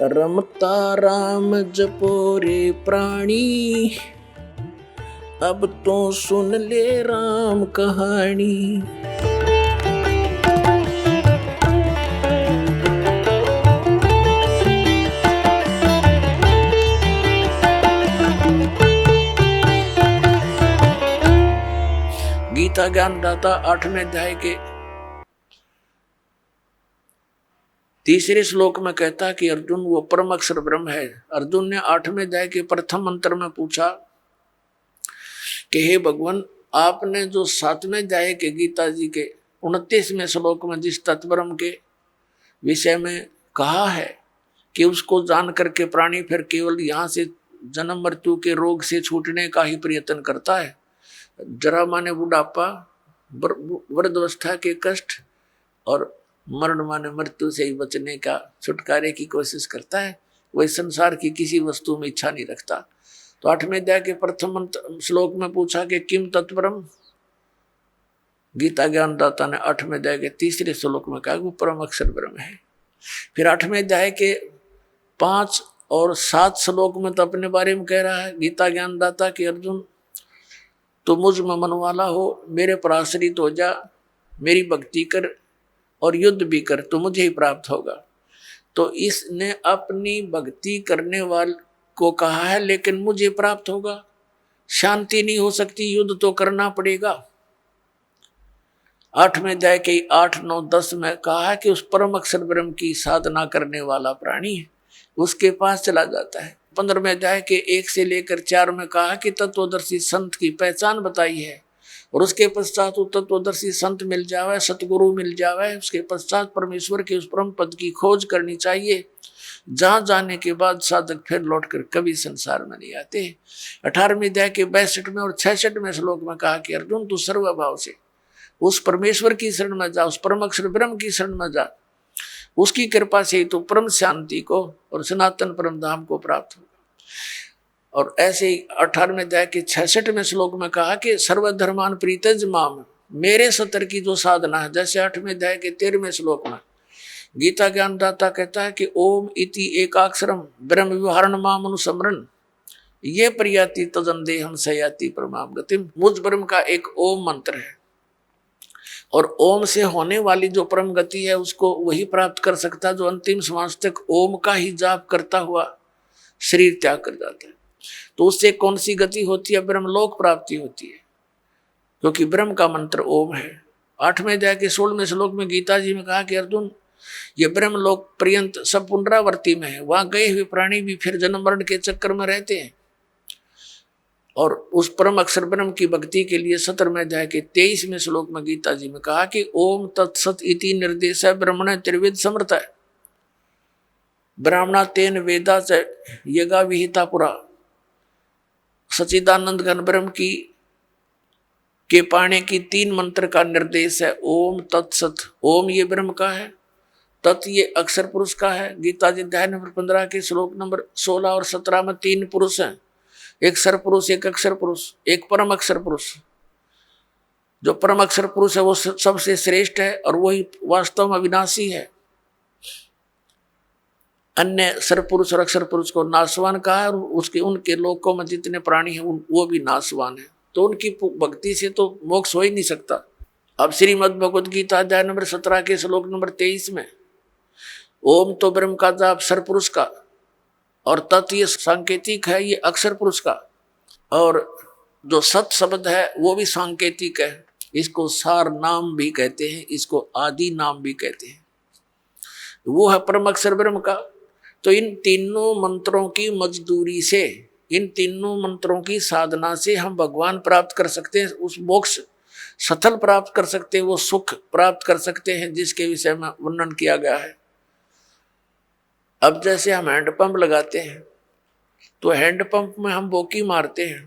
रमता राम जपो रे प्राणी, अब तो सुन ले राम कहानी। गीता ज्ञानदाता 8वें अध्याय के 3 श्लोक में कहता कि अर्जुन वो परम अक्षर ब्रह्म है। अर्जुन ने 8वें अध्याय के प्रथम मंत्र में पूछा कि हे भगवान, आपने जो 7वें अध्याय के गीता जी के 29वें श्लोक में जिस तत्ब्रह्म के विषय में कहा है कि उसको जान करके प्राणी फिर केवल यहाँ से जन्म मृत्यु के रोग से छूटने का ही प्रयत्न करता है, जरा माने बुढ़ापा, वृद्धावस्था के कष्ट और मरण माने मृत्यु से ही बचने का छुटकारे की कोशिश करता है, वही संसार की किसी वस्तु में इच्छा नहीं रखता। तो 8वें अध्याय के प्रथम श्लोक में पूछा कि किम तत्परम। गीता ज्ञानदाता ने 8वें अध्याय के 3 श्लोक में कहा वो परम अक्षर ब्रह्म है। फिर 8वें अध्याय के 5 और 7 श्लोक में तो अपने बारे में कह रहा है गीता ज्ञानदाता कि अर्जुन तो मुझ में मन वाला हो, मेरे पर आश्रित हो जा, मेरी भक्ति कर और युद्ध भी कर तो मुझे ही प्राप्त होगा। तो इसने अपनी भक्ति करने वाले को कहा है लेकिन मुझे प्राप्त होगा, शांति नहीं हो सकती, युद्ध तो करना पड़ेगा। 8वें अध्याय के 8, 9, 10 में कहा है कि उस परम अक्षर ब्रह्म की साधना करने वाला प्राणी उसके पास चला जाता है। 15वें अध्याय के 1 से लेकर 4 में कहा कि तत्वदर्शी संत की पहचान बताई है और उसके पश्चात वो तत्वदर्शी संत मिल जावे, सतगुरु मिल जावे, उसके पश्चात परमेश्वर के उस परम पद की खोज करनी चाहिए, जहां जाने के बाद साधक फिर लौटकर कभी संसार में नहीं आते। 18वें अध्याय के 62 और 66वें श्लोक में कहा कि अर्जुन तू सर्वभाव से उस परमेश्वर की शरण में जा, उस परम अक्षर ब्रह्म की शरण में जा, उसकी कृपा से ही तो परम शांति को और सनातन परम धाम को प्राप्त होगा। और ऐसे ही 18वें अध्याय के 66वें श्लोक में कहा कि सर्वधर्मान प्रीतज माम, मेरे सतर की जो साधना है, जैसे 8वें अध्याय के 13वें श्लोक में गीता ज्ञानदाता कहता है कि ओम इति एकाक्षरम ब्रह्म विवरण माम अनुसमरण ये प्रियाति तजन देहम सयाति परमाम गतिम। मुझ ब्रह्म का एक ओम मंत्र है और ओम से होने वाली जो परम गति है उसको वही प्राप्त कर सकता है जो अंतिम श्वास तक ओम का ही जाप करता हुआ शरीर त्याग कर जाता है। तो उससे कौन सी गति होती है? ब्रह्मलोक प्राप्ति होती है, क्योंकि ब्रह्म का मंत्र ओम है। 8वें अध्याय के 16वें श्लोक में गीता जी में कहा कि अर्जुन ये ब्रह्मलोक पर्यंत सब पुनरावर्ती में है, वहां गए हुए प्राणी भी फिर जन्म मरण के चक्कर में रहते हैं। और उस परम अक्षर ब्रह्म की भक्ति के लिए 17वें अध्याय के 23वें श्लोक में गीता जी में कहा कि ओम तत्सत इति निर्देश ब्रह्मण त्रिविद समर्थ है, ब्राह्मणा तेन वेदा च यगा विहिता पुरा। सच्चिदानंद घन ब्रह्म की के पाने की 3 मंत्र का निर्देश है। ओम तत्सत, ओम ये ब्रह्म का है, तत् ये अक्षर पुरुष का है। गीता जी अध्याय नंबर 15 के श्लोक नंबर 16 और 17 में 3 पुरुष हैं, एक सर पुरुष, एक अक्षर पुरुष, एक परम अक्षर पुरुष। जो परम अक्षर पुरुष है वो सबसे श्रेष्ठ है और वही वास्तव में अविनाशी है। अन्य सर पुरुष और अक्षर पुरुष को नाशवान कहा है और उसके उनके लोकों में जितने प्राणी हैं वो भी नाशवान है। तो उनकी भक्ति से तो मोक्ष हो ही नहीं सकता। अब श्रीमद् भगवद गीता अध्याय नंबर 17 के श्लोक नंबर 23 में ओम तो ब्रह्म का जाप सर पुरुष का और तत् ये सांकेतिक है, ये अक्षर पुरुष का, और जो सत शब्द है वो भी सांकेतिक है। इसको सार नाम भी कहते हैं, इसको आदि नाम भी कहते हैं, वो है परम अक्षर ब्रह्म का। तो इन तीनों मंत्रों की मजदूरी से, इन तीनों मंत्रों की साधना से हम भगवान प्राप्त कर सकते हैं, उस मोक्ष सफल प्राप्त कर सकते हैं, वो सुख प्राप्त कर सकते हैं जिसके विषय में वर्णन किया गया है। अब जैसे हम हैंडपंप लगाते हैं तो हैंडपंप में हम बोकी मारते हैं,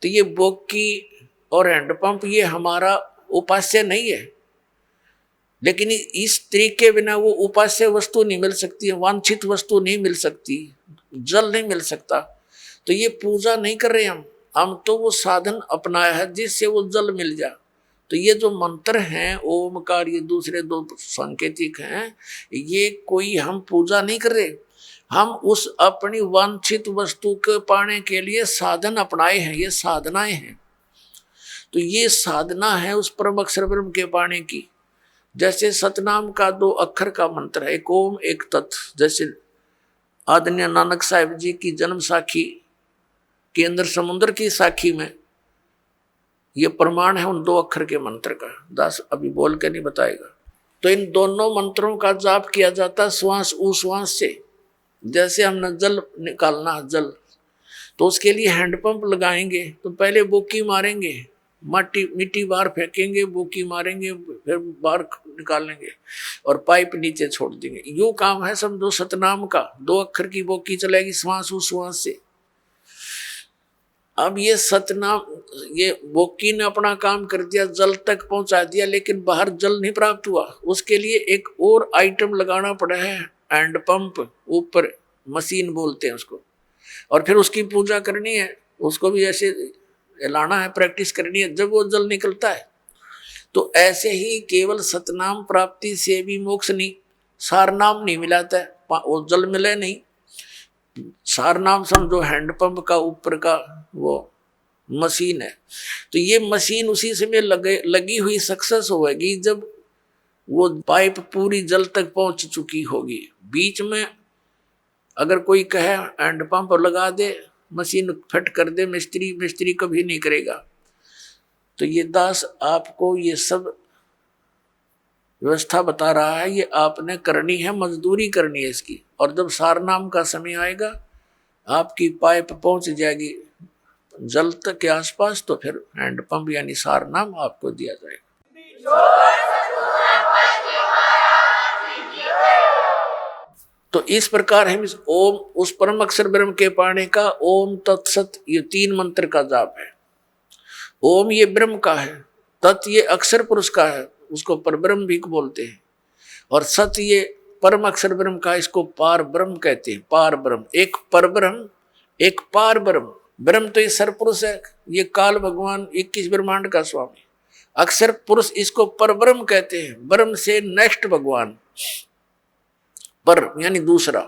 तो ये बोकी और हैंडपंप ये हमारा उपास्य नहीं है, लेकिन इस तरीके के बिना वो उपास्य वस्तु नहीं मिल सकती है, वांछित वस्तु नहीं मिल सकती, जल नहीं मिल सकता। तो ये पूजा नहीं कर रहे हम तो वो साधन अपनाया है जिससे वो जल मिल जाए। तो ये जो मंत्र हैं ओमकार, ये दूसरे दो सांकेतिक हैं, ये कोई हम पूजा नहीं कर रहे, हम उस अपनी वांछित वस्तु के पाने के लिए साधन अपनाए हैं, ये साधनाएं हैं। तो ये साधना है उस परम अक्षर ब्रह्म के पाने की। जैसे सतनाम का 2 अक्षर का मंत्र है, एक ओम एक तत्। जैसे आदरणीय नानक साहिब जी की जन्म साखी के अंदर समुद्र की साखी में ये प्रमाण है उन 2 अक्षर के मंत्र का। दास अभी बोल के नहीं बताएगा। तो इन दोनों मंत्रों का जाप किया जाता श्वास उश्वास से। जैसे हमने जल निकालना, जल, तो उसके लिए हैंडपंप लगाएंगे, तो पहले बोकी मारेंगे, मिट्टी बाहर फेंकेंगे, बोकी मारेंगे, फिर बाहर निकालेंगे और पाइप नीचे छोड़ देंगे। यूं काम है समझो सतनाम का। 2 अक्षर की बोकी चलेगी श्वास उश्वास से। अब ये सतनाम, ये बोकी ने अपना काम कर दिया, जल तक पहुंचा दिया, लेकिन बाहर जल नहीं प्राप्त हुआ। उसके लिए एक और आइटम लगाना पड़ा है, हैंड पंप, ऊपर मशीन बोलते हैं उसको, और फिर उसकी पूजा करनी है, उसको भी ऐसे लाना है, प्रैक्टिस करनी है, जब वो जल निकलता है। तो ऐसे ही केवल सतनाम प्राप्ति से भी मोक्ष नहीं, सारनाम नहीं मिलाता है, वो जल मिले नहीं। सारनाम समझो हैंडपंप का ऊपर का वो मशीन है। तो ये मशीन उसी समय लगी हुई सक्सेस होगी जब वो पाइप पूरी जल तक पहुंच चुकी होगी। बीच में अगर कोई कहे हैंडपंप लगा दे, मशीन फिट कर दे, मिस्त्री कभी नहीं करेगा। तो ये दास आपको ये सब व्यवस्था बता रहा है, ये आपने करनी है, मजदूरी करनी है इसकी। और जब सारनाम का समय आएगा, आपकी पाइप पहुंच जाएगी जल तक के आसपास, तो फिर हैंडपंप यानी सारनाम आपको दिया जाएगा। तो इस प्रकार हम इस ओम, उस परम अक्षर ब्रह्म के पाने का ओम तत्सत, ये 3 मंत्र का जाप है। ओम ये ब्रह्म का है, तत् ये अक्षर पुरुष का है, उसको परब्रह्म भी बोलते हैं, और सत ये परम अक्षर ब्रह्म का, इसको पार ब्रह्म कहते हैं। पार ब्रह्म, एक परब्रह्म एक पार ब्रह्म। ब्रह्म तो ये सरपुरुष है, ये काल भगवान 21 ब्रह्मांड का स्वामी। अक्षर पुरुष इसको परब्रह्म कहते हैं, ब्रह्म से नेक्स्ट भगवान, पर यानी दूसरा।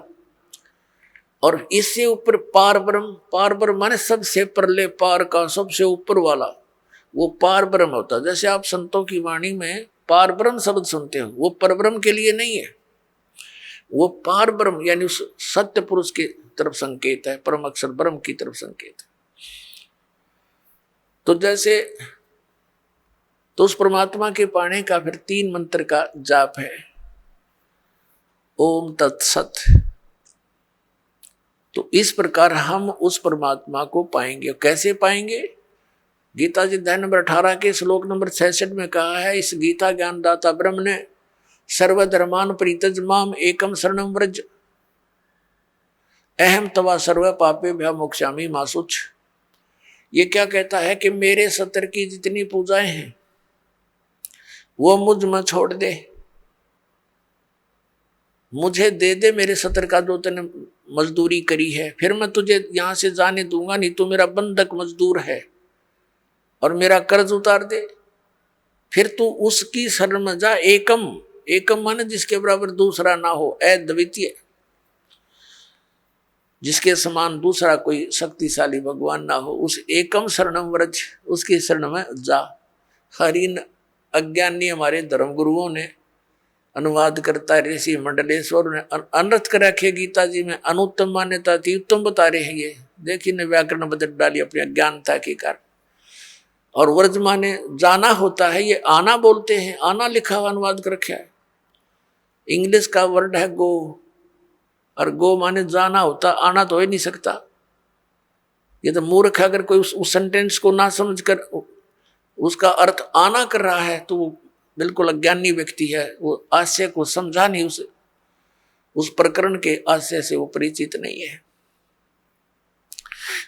और इससे ऊपर पार ब्रह्म माने सबसे परले पार का, सबसे ऊपर वाला, वो पार ब्रह्म होता है। जैसे आप संतों की वाणी में पार ब्रह्म शब्द सुनते हो, वो परब्रह्म के लिए नहीं है, वो पार ब्रह्म यानी उस सत्य पुरुष की तरफ संकेत है, परम अक्षर ब्रह्म की तरफ संकेत है। तो जैसे तो उस परमात्मा के पाने का फिर 3 मंत्र का जाप है, ओम तत्सत। तो इस प्रकार हम उस परमात्मा को पाएंगे। कैसे पाएंगे? गीता जी अध्याय नंबर 18 के श्लोक नंबर 66 में कहा है, इस गीता ज्ञानदाता ब्रह्म ने सर्वधर्मान परित्यज माम एकम शरणम व्रज अहम तवा सर्व पापे भ्या मोक्षामि मा शुच। ये क्या कहता है कि मेरे सत्तर की जितनी पूजाएं हैं वो मुझ में छोड़ दे, मुझे दे दे मेरे सत्तर का जो तूने मजदूरी करी है, फिर मैं तुझे यहां से जाने दूंगा नहीं, तू मेरा बंधक मजदूर है, और मेरा कर्ज उतार दे। फिर तू उसकी शरण में जा। एकम माने जिसके बराबर दूसरा ना हो, अद्वितीय, जिसके समान दूसरा कोई शक्तिशाली भगवान ना हो, उस एकम शरणम व्रज, उसकी शरण में जा। हरिन अज्ञानी हमारे धर्म गुरुओं ने अनुवाद करता है, ऋषि मंडलेश्वर ने अनर्थ कर रखे गीता जी में, अनुत्तम मान्यता थी उत्तम बता रहे हैं। ये देखिए ने व्याकरण बदल डाली अपनी अज्ञानता के कारण। और व्रज माने जाना होता है, ये आना बोलते हैं, आना लिखा हुआ अनुवाद कर रखा है। इंग्लिश का वर्ड है गो, और गो माने जाना होता, आना तो हो ही नहीं सकता। ये तो मूर्ख, अगर कोई उस सेंटेंस को ना समझ कर उसका अर्थ आना कर रहा है तो वो बिल्कुल अज्ञानी व्यक्ति है, वो आशय को समझा नहीं, उस प्रकरण के आशय से वो परिचित नहीं है।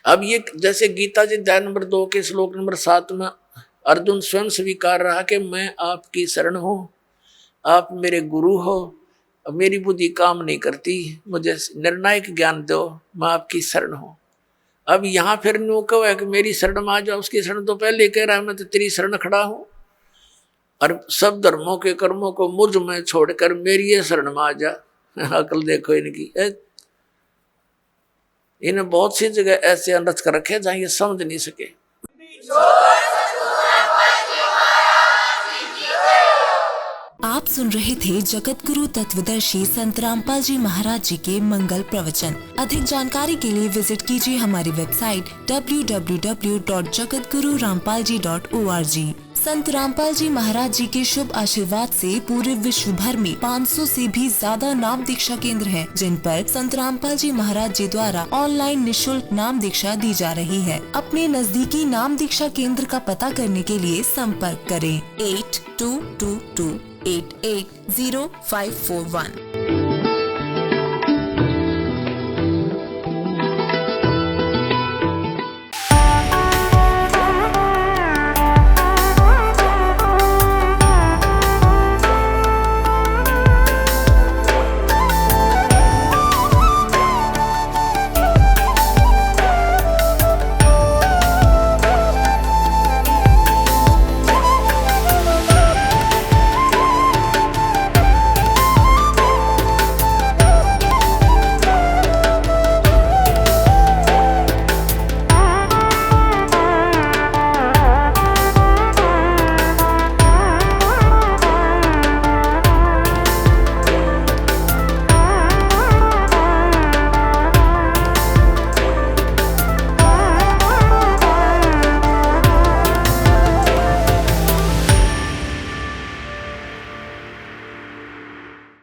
अब ये जैसे गीता जी अध्याय नंबर 2 के श्लोक नंबर 7 में अर्जुन स्वयं स्वीकार रहा कि मैं आपकी शरण हूं, आप मेरे गुरु हो, मेरी बुद्धि काम नहीं करती, मुझे निर्णायक ज्ञान दो, मैं आपकी शरण हूं। अब यहाँ फिर नो कहो है कि मेरी शरण में आ जाओ, उसकी शरण तो पहले कह रहा है मैं तो तेरी शरण खड़ा हूं। और सब धर्मों के कर्मों को मुझ में छोड़कर मेरी ये शरण में आ जा। अकल देखो इनकी। इन्हें बहुत सी जगह ऐसे अनर्थ कर रखे जहां ये समझ नहीं सके। आप सुन रहे थे जगत गुरु तत्वदर्शी संत रामपाल जी महाराज जी के मंगल प्रवचन। अधिक जानकारी के लिए विजिट कीजिए हमारी वेबसाइट www.jagatgururampalji.org। संत रामपाल जी महाराज जी के शुभ आशीर्वाद से पूरे विश्व भर में 500 से भी ज्यादा नाम दीक्षा केंद्र हैं, जिन पर संत रामपाल जी महाराज जी द्वारा ऑनलाइन निशुल्क नाम दीक्षा दी जा रही है। अपने नजदीकी नाम दीक्षा केंद्र का पता करने के लिए संपर्क करें 8222880541।